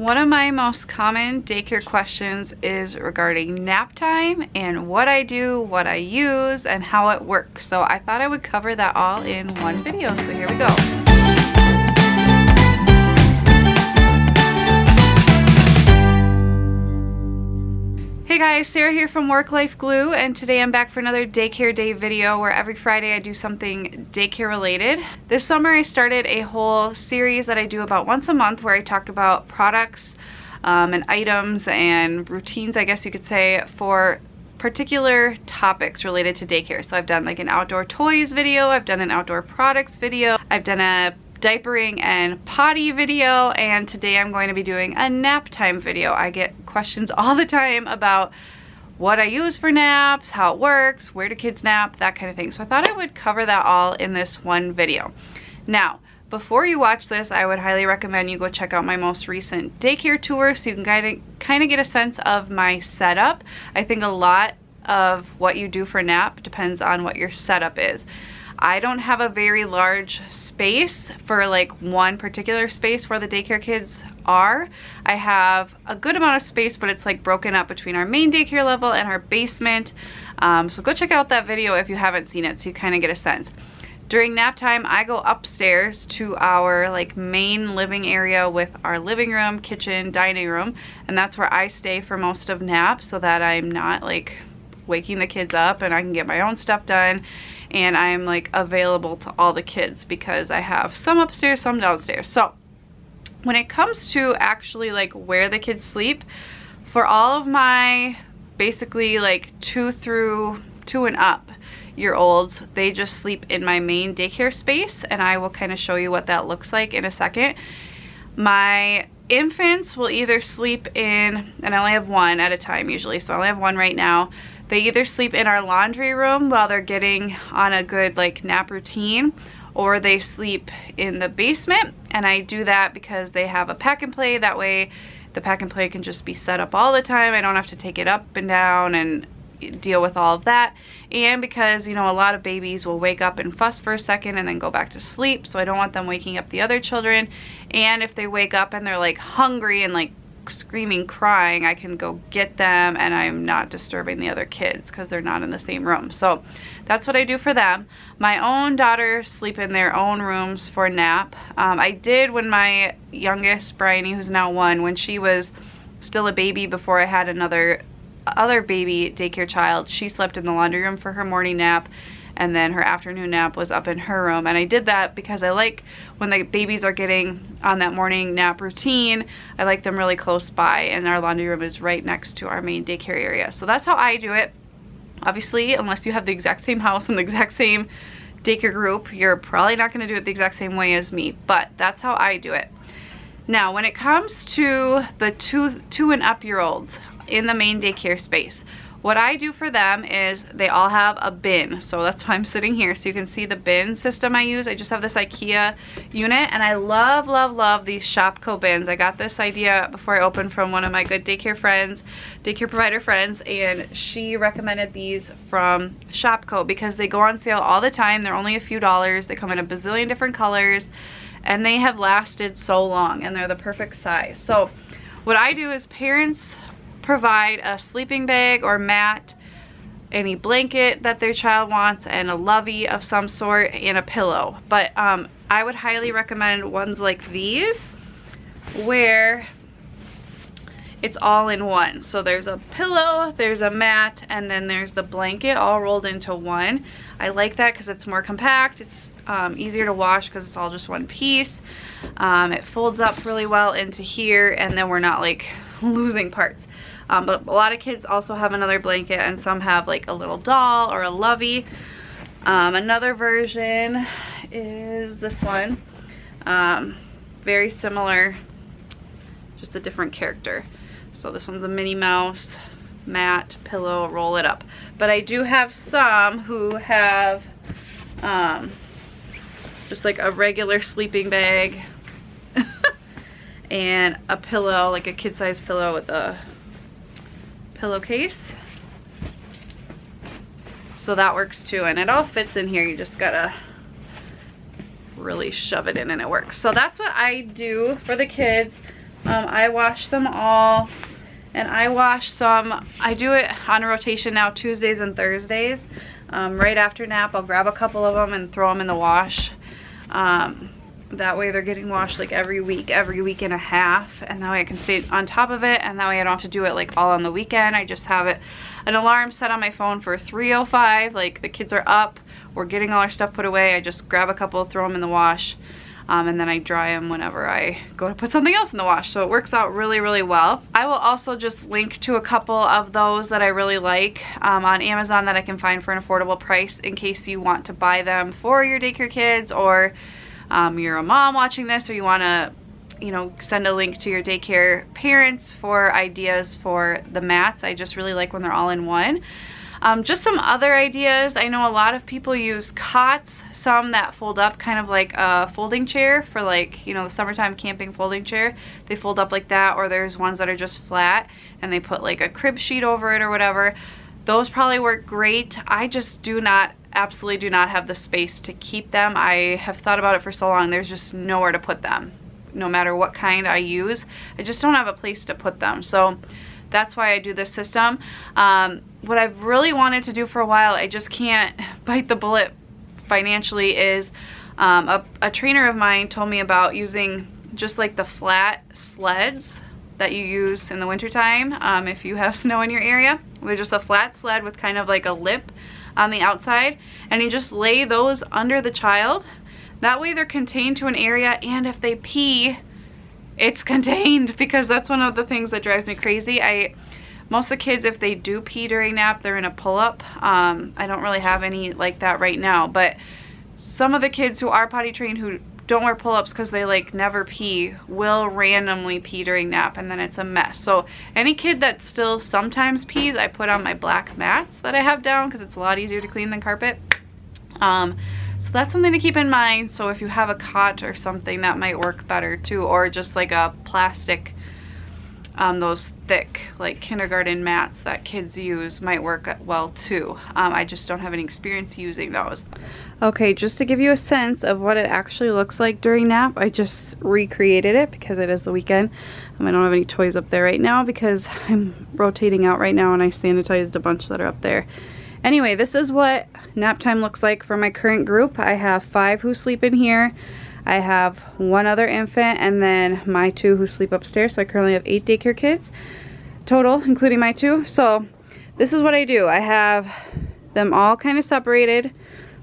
One of my most common daycare questions is regarding nap time and what I do, what I use, and how it works. So I thought I would cover that all in one video, so here we go. Hey guys, Sarah here from Work Life Glue, and today I'm back for another Daycare Day video where every Friday I do something daycare related. This summer I started a whole series that I do about once a month where I talked about products and items and routines, I guess you could say, for particular topics related to daycare. So I've done like an outdoor toys video, I've done an outdoor products video, I've done a diapering and potty video, and today I'm going to be doing a nap time video. I get questions all the time about what I use for naps, how it works, where do kids nap, that kind of thing. So I thought I would cover that all in this one video. Now, before you watch this, I would highly recommend you go check out my most recent daycare tour so you can kind of get a sense of my setup. I think a lot of what you do for nap depends on what your setup is. I don't have a very large space for like one particular space where the daycare kids are. I have a good amount of space, but it's like broken up between our main daycare level and our basement. So go check out that video if you haven't seen it so you kind of get a sense. During nap time, I go upstairs to our like main living area with our living room, kitchen, dining room, and that's where I stay for most of naps so that I'm not like waking the kids up and I can get my own stuff done. And I'm like available to all the kids because I have some upstairs, some downstairs. So when it comes to actually like where the kids sleep, for all of my basically like 2 and up year olds, they just sleep in my main daycare space, and I will kind of show you what that looks like in a second. My infants will either sleep in, and I only have one at a time usually, so I only have one right now. They either sleep in our laundry room while they're getting on a good like nap routine, or they sleep in the basement, and I do that because they have a pack and play. That way the pack and play can just be set up all the time. I don't have to take it up and down and deal with all of that. And because, you know, a lot of babies will wake up and fuss for a second and then go back to sleep, so I don't want them waking up the other children. And if they wake up and they're like hungry and like screaming, crying, I can go get them and I'm not disturbing the other kids because they're not in the same room. So that's what I do for them. My own daughters sleep in their own rooms for nap. I did when my youngest, Bryony, who's now 1, when she was still a baby before I had other baby daycare child, she slept in the laundry room for her morning nap, and then her afternoon nap was up in her room. And I did that because I like when the babies are getting on that morning nap routine, I like them really close by, and our laundry room is right next to our main daycare area. So that's how I do it. Obviously, unless you have the exact same house and the exact same daycare group, you're probably not going to do it the exact same way as me, but that's how I do it. Now, when it comes to the 2 and up year olds in the main daycare space, what I do for them is they all have a bin. So that's why I'm sitting here, so you can see the bin system I use. I just have this IKEA unit, and I love, love, love these Shopko bins. I got this idea before I opened from one of my good daycare provider friends, and she recommended these from Shopko because they go on sale all the time. They're only a few dollars. They come in a bazillion different colors, and they have lasted so long, and they're the perfect size. So what I do is parents provide a sleeping bag or mat, any blanket that their child wants, and a lovey of some sort, and a pillow. But I would highly recommend ones like these where it's all in one. So there's a pillow, there's a mat, and then there's the blanket all rolled into one. I like that because it's more compact. It's easier to wash because it's all just one piece. It folds up really well into here, and then we're not like losing parts. But a lot of kids also have another blanket, and some have like a little doll or a lovey. Another version is this one. Very similar, just a different character. So this one's a Minnie Mouse, mat, pillow, roll it up. But I do have some who have just like a regular sleeping bag and a pillow, like a kid-sized pillow with a pillowcase. So that works too, and it all fits in here. You just gotta really shove it in and it works. So that's what I do for the kids. I wash them all, and I wash some, I do it on a rotation now, Tuesdays and Thursdays. Right after nap, I'll grab a couple of them and throw them in the wash. That way they're getting washed like every week and a half, and that way I can stay on top of it, and that way I don't have to do it like all on the weekend. I just have an alarm set on my phone for 3:05, like the kids are up, we're getting all our stuff put away, I just grab a couple, throw them in the wash, and then I dry them whenever I go to put something else in the wash. So it works out really, really well. I will also just link to a couple of those that I really like on Amazon that I can find for an affordable price in case you want to buy them for your daycare kids, or you're a mom watching this, or you want to, you know, send a link to your daycare parents for ideas for the mats. I just really like when they're all in one. Just some other ideas. I know a lot of people use cots, some that fold up kind of like a folding chair for, like, you know, the summertime camping folding chair. They fold up like that, or there's ones that are just flat and they put like a crib sheet over it or whatever. Those probably work great. I just absolutely do not have the space to keep them. I have thought about it for so long. There's just nowhere to put them. No matter what kind I use, I just don't have a place to put them. So that's why I do this system. What I've really wanted to do for a while, I just can't bite the bullet financially, is a trainer of mine told me about using just like the flat sleds that you use in the wintertime if you have snow in your area. They're just a flat sled with kind of like a lip on the outside, and you just lay those under the child. That way they're contained to an area, and if they pee, it's contained, because that's one of the things that drives me crazy. Most of the kids, if they do pee during nap, they're in a pull-up. I don't really have any like that right now, but some of the kids who are potty trained who don't wear pull-ups because they like never pee will randomly pee during nap, and then it's a mess. So any kid that still sometimes pees, I put on my black mats that I have down because it's a lot easier to clean than carpet. So that's something to keep in mind. So if you have a cot or something, that might work better too, or just like a plastic, those thick like kindergarten mats that kids use might work well too. I just don't have any experience using those. Okay, just to give you a sense of what it actually looks like during nap, I just recreated it because it is the weekend. I don't have any toys up there right now because I'm rotating out right now, and I sanitized a bunch that are up there. Anyway, this is what nap time looks like for my current group. I have 5 who sleep in here. I have 1 other infant, and then my 2 who sleep upstairs. So I currently have 8 daycare kids total, including my 2. So this is what I do. I have them all kind of separated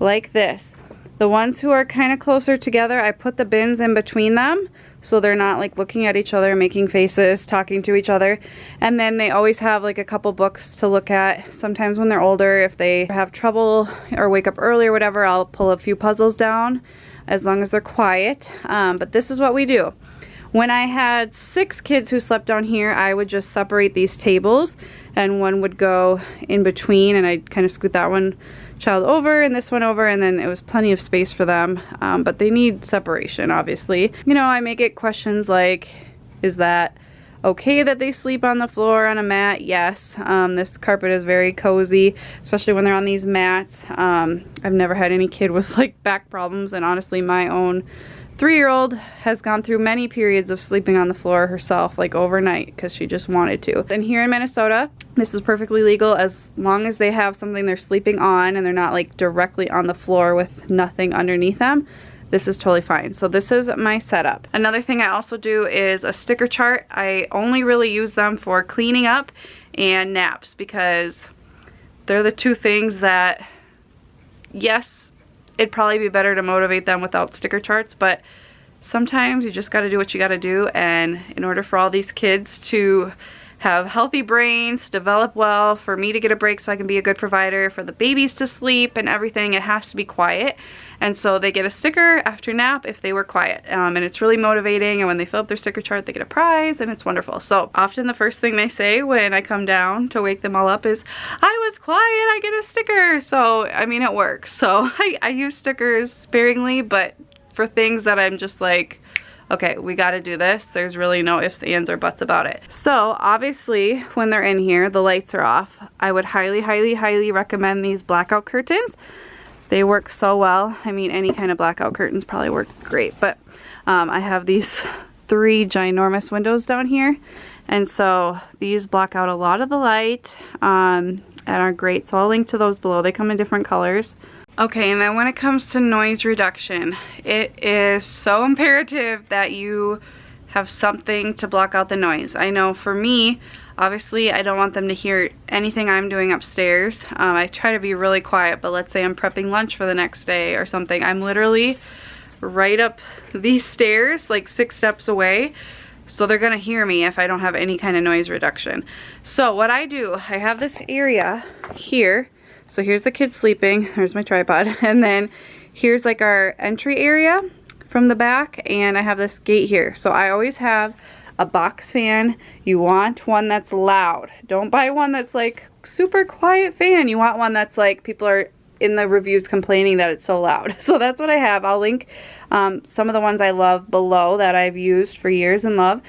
like this. The ones who are kind of closer together, I put the bins in between them so they're not like looking at each other, making faces, talking to each other. And then they always have like a couple books to look at. Sometimes when they're older, if they have trouble or wake up early or whatever, I'll pull a few puzzles down as long as they're quiet. But this is what we do. When I had 6 kids who slept down here, I would just separate these tables, and one would go in between, and I'd kind of scoot that one child over and this one over, and then it was plenty of space for them. But they need separation, obviously. You know, I may get questions like, is that okay that they sleep on the floor on a mat? Yes. This carpet is very cozy, especially when they're on these mats. I've never had any kid with like back problems, and honestly my own 3-year-old has gone through many periods of sleeping on the floor herself, like overnight, because she just wanted to. And here in Minnesota, this is perfectly legal as long as they have something they're sleeping on and they're not like directly on the floor with nothing underneath them. This is totally fine. So this is my setup. Another thing I also do is a sticker chart. I only really use them for cleaning up and naps, because they're the 2 things that, yes, it'd probably be better to motivate them without sticker charts, but sometimes you just got to do what you got to do. And in order for all these kids to have healthy brains, develop well, for me to get a break so I can be a good provider, for the babies to sleep and everything, it has to be quiet. And so they get a sticker after nap if they were quiet. And it's really motivating, and when they fill up their sticker chart, they get a prize, and it's wonderful. So often the first thing they say when I come down to wake them all up is, I was quiet, I get a sticker. So, I mean, it works. So I use stickers sparingly, but for things that I'm just like, okay, we gotta do this, there's really no ifs, ands, or buts about it. So obviously when they're in here, the lights are off. I would highly, highly, highly recommend these blackout curtains. They work so well. I mean, any kind of blackout curtains probably work great, but I have these 3 ginormous windows down here, and so these block out a lot of the light and are great. So I'll link to those below. They come in different colors. Okay, and then when it comes to noise reduction, it is so imperative that you have something to block out the noise. I know for me, obviously I don't want them to hear anything I'm doing upstairs. I try to be really quiet, but let's say I'm prepping lunch for the next day or something. I'm literally right up these stairs, like 6 steps away. So they're gonna hear me if I don't have any kind of noise reduction. So what I do, I have this area here. So here's the kids sleeping, there's my tripod, and then here's like our entry area from the back, and I have this gate here. So I always have a box fan. You want one that's loud. Don't buy one that's like super quiet fan. You want one that's like, people are in the reviews complaining that it's so loud. So that's what I have. I'll link some of the ones I love below that I've used for years and love.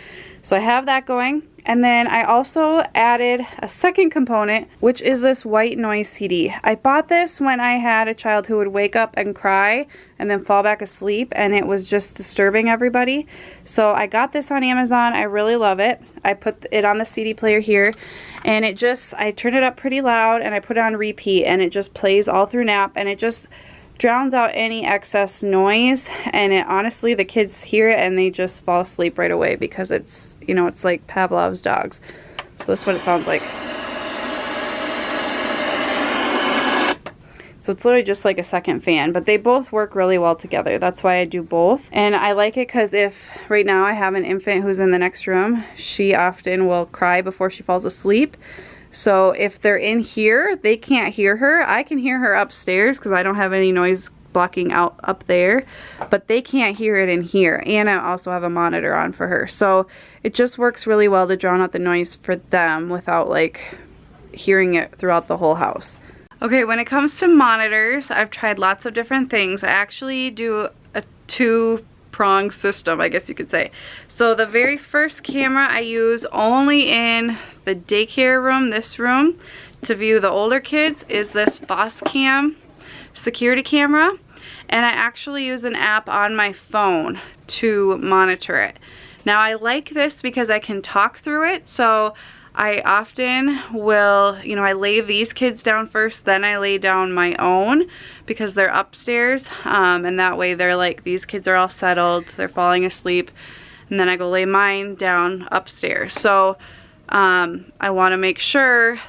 So I have that going. And then I also added a second component, which is this white noise CD. I bought this when I had a child who would wake up and cry and then fall back asleep, and it was just disturbing everybody. So I got this on Amazon. I really love it. I put it on the CD player here, and it just, I turn it up pretty loud and I put it on repeat, and it just plays all through nap, and it just drowns out any excess noise. And it, honestly, the kids hear it and they just fall asleep right away because it's, you know, it's like Pavlov's dogs. So this is what it sounds like. So it's literally just like a second fan, but they both work really well together. That's why I do both. And I like it because if right now I have an infant who's in the next room, she often will cry before she falls asleep. So if they're in here, they can't hear her. I can hear her upstairs because I don't have any noise blocking out up there, but they can't hear it in here. And I also have a monitor on for her. So it just works really well to drown out the noise for them without like hearing it throughout the whole house. Okay, when it comes to monitors, I've tried lots of different things. I actually do a 2-prong system, I guess you could say. So the very first camera I use only in the daycare room, this room, to view the older kids is this FosCam security camera. And I actually use an app on my phone to monitor it. Now I like this because I can talk through it. So I often will, you know, I lay these kids down first, then I lay down my own because they're upstairs, and that way they're like, these kids are all settled, they're falling asleep, and then I go lay mine down upstairs. So I want to make sure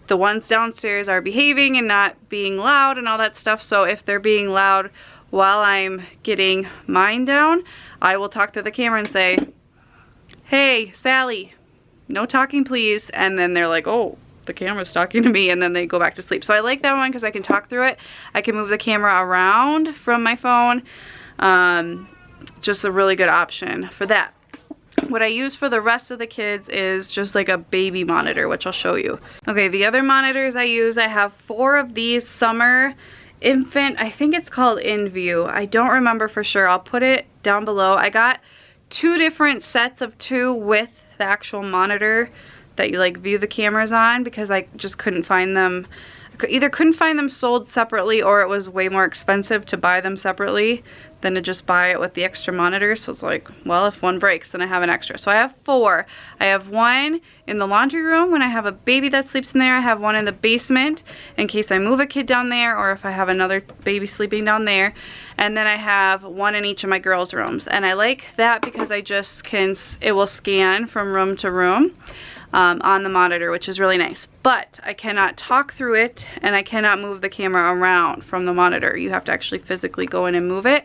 the ones downstairs are behaving and not being loud and all that stuff. So if they're being loud while I'm getting mine down, I will talk to the camera and say, "Hey, Sally, no talking please," and then they're like, "Oh, the camera's talking to me," and then they go back to sleep. So I like that one because I can talk through it. I can move the camera around from my phone. Just a really good option for that. What I use for the rest of the kids is just like a baby monitor, which I'll show you. Okay, the other monitors I use, I have 4 of these summer infant, I think it's called InView. I don't remember for sure. I'll put it down below. I got 2 different sets of 2 with the actual monitor that you like view the cameras on because I just couldn't find them. Either couldn't find them sold separately, or it was way more expensive to buy them separately than to just buy it with the extra monitor. So it's like, well, if one breaks, then I have an extra. So I have 4. I have one in the laundry room when I have a baby that sleeps in there. I have one in the basement in case I move a kid down there, or if I have another baby sleeping down there. And then I have one in each of my girls' rooms. And I like that because I just can, it will scan from room to room on the monitor, which is really nice. But I cannot talk through it, and I cannot move the camera around from the monitor. You have to actually physically go in and move it.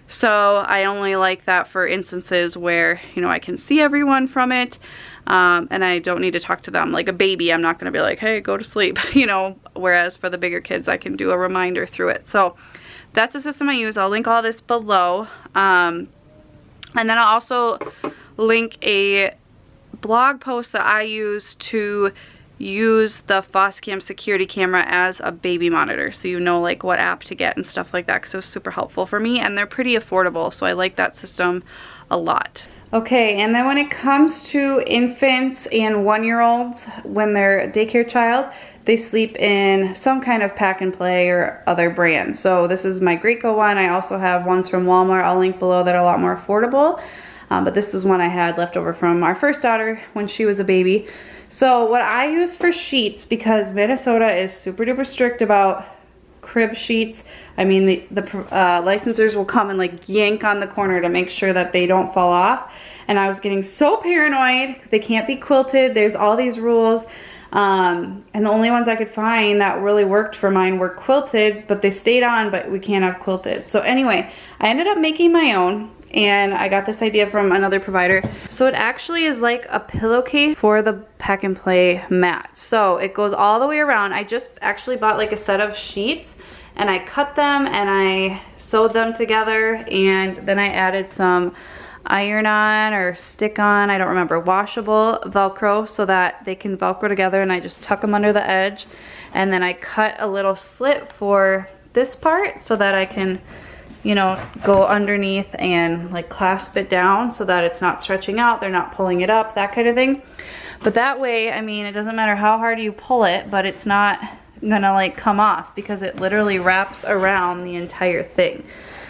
So I only like that for instances where, you know, I can see everyone from it, and I don't need to talk to them. Like a baby, I'm not going to be like, "Hey, go to sleep," you know, whereas for the bigger kids, I can do a reminder through it. So that's the system I use. I'll link all this below. And then I'll also link a blog post that I use to use the FosCam security camera as a baby monitor, so you know like what app to get and stuff like that, because it was super helpful for me, and they're pretty affordable, so I like that system a lot. Okay, and then when it comes to infants and 1-year-olds, when they're a daycare child, they sleep in some kind of pack and play or other brand. So this is my Graco one. I also have ones from Walmart, I'll link below, that are a lot more affordable. but this is one I had left over from our first daughter when she was a baby. So what I use for sheets, because Minnesota is super duper strict about crib sheets. I mean, the licensors will come and like yank on the corner to make sure that they don't fall off. And I was getting so paranoid. They can't be quilted. There's all these rules. And the only ones I could find that really worked for mine were quilted, but they stayed on, but we can't have quilted. So anyway, I ended up making my own, and I got this idea from another provider. So it actually is like a pillowcase for the pack and play mat. So it goes all the way around. I just actually bought like a set of sheets, and I cut them and I sewed them together, and then I added some iron-on or stick-on, I don't remember, washable Velcro so that they can Velcro together, and I just tuck them under the edge. And then I cut a little slit for this part so that I can, you know, go underneath and like clasp it down so that it's not stretching out, they're not pulling it up, that kind of thing. But that way, I mean, it doesn't matter how hard you pull it, but it's not gonna like come off because it literally wraps around the entire thing.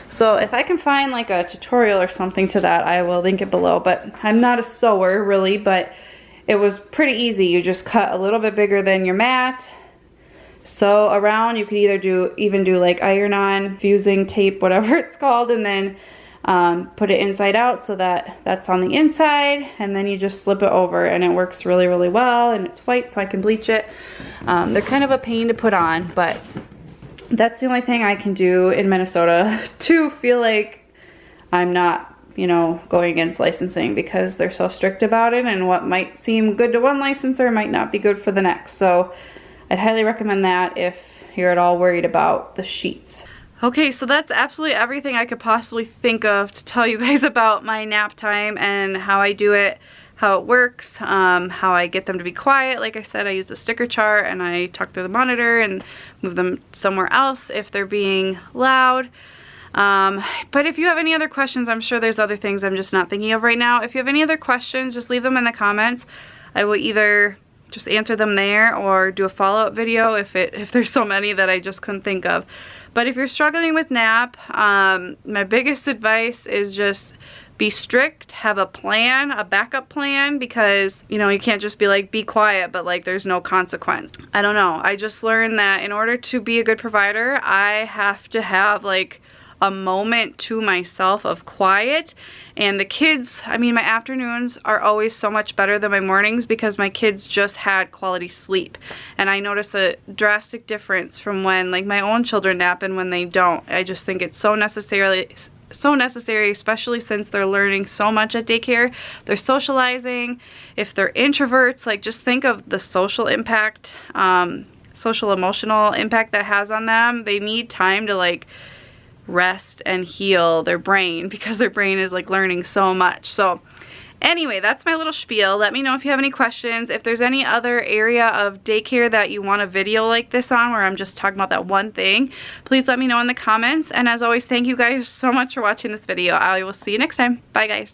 So if I can find like a tutorial or something to that, I will link it below. But I'm not a sewer really, but it was pretty easy. You just cut a little bit bigger than your mat, sew around. You could either even do like iron-on, fusing tape, whatever it's called, and then put it inside out so that that's on the inside, and then you just slip it over, and it works really, really well, and it's white so I can bleach it. They're kind of a pain to put on, but that's the only thing I can do in Minnesota to feel like I'm not, you know, going against licensing, because they're so strict about it, and what might seem good to one licensor might not be good for the next. So I'd highly recommend that if you're at all worried about the sheets. Okay, so that's absolutely everything I could possibly think of to tell you guys about my nap time and how I do it, how it works, how I get them to be quiet. Like I said, I use a sticker chart and I talk through the monitor and move them somewhere else if they're being loud. But if you have any other questions, I'm sure there's other things I'm just not thinking of right now. If you have any other questions, just leave them in the comments. I will either just answer them there or do a follow-up video if there's so many that I just couldn't think of. But if you're struggling with nap, my biggest advice is just be strict, have a plan, a backup plan, because, you know, you can't just be like, be quiet, but like there's no consequence. I don't know. I just learned that in order to be a good provider, I have to have like a moment to myself of quiet. And the kids, I mean, my afternoons are always so much better than my mornings because my kids just had quality sleep. And I notice a drastic difference from when like my own children nap and when they don't. I just think it's so necessary, especially since they're learning so much at daycare. They're socializing. If they're introverts, like just think of the social impact, social emotional impact that has on them. They need time to like rest and heal their brain because their brain is like learning so much. So anyway, that's my little spiel. Let me know if you have any questions. If there's any other area of daycare that you want a video like this on where I'm just talking about that one thing, please let me know in the comments. And as always, thank you guys so much for watching this video. I will see you next time. Bye guys.